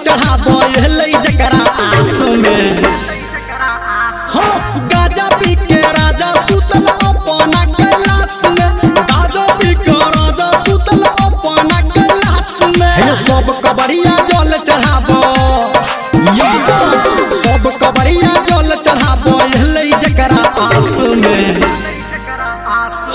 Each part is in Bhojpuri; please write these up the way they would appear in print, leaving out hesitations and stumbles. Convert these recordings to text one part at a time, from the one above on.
चढ़ाबो एलै जकरा आस में। हो गाजा पी के राजा सुतल अपना कैलाश में, गाजा पी के राजा सुतल अपना कैलाश में। सब कबरिया जल चढ़ाबो, सब कबरिया जल चढ़ाबो एलै जकरा आस में।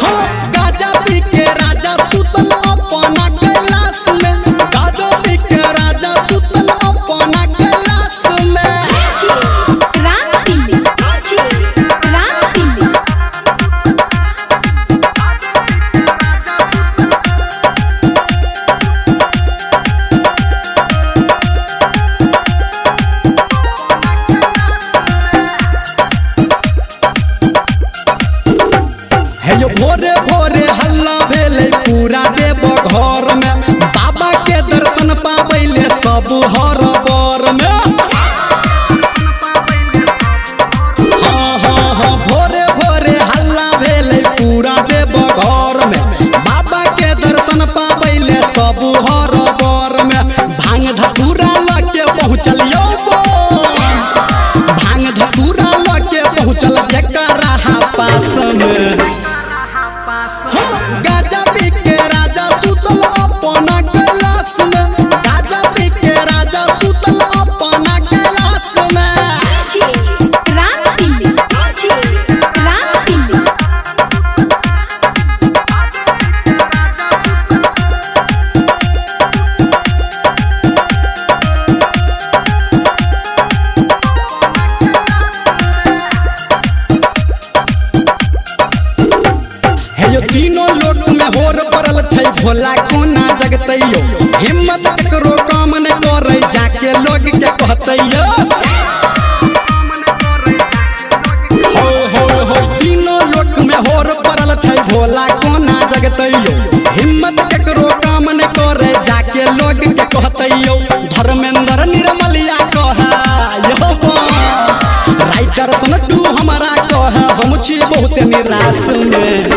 हो गाजा पी के राजा सुतल अपना कैलाश में, गाजा पी के राजा सुतल अपना कैलाश में। भोरे भोरे हल्ला भेलै पूरा देव घर में, बाबा के दर्शन पाबैले सब हर बर में। हाँ भोरे भोरे हल्ला भेलै पूरा देव घर में, बाबा के दर्शन पाबैले सब हर बर में। भांग धतूरा लके पहुँचलियो, भांग धतूरा लके पहुँचल जकरा पास में। गाजा पी के राजा सुतल अपना कैलाश में, गाजा पी के राजा सुतल अपना कैलाश में। तीनों लोक में होर पड़ल छै भोला कोना जगतैयो, हिम्मत ककरो काम न करे जाके लोग के कहतैयो। हो तीनों लोक में होर पड़ल छै भोला कोना जगतैयो, हिम्मत ककरो काम न करे जाके लोग के कहतैयो। धर्मेंद्र निर्मलिया कहे राइटर सनटू हमारा कहे हम छी बहुत निराश में।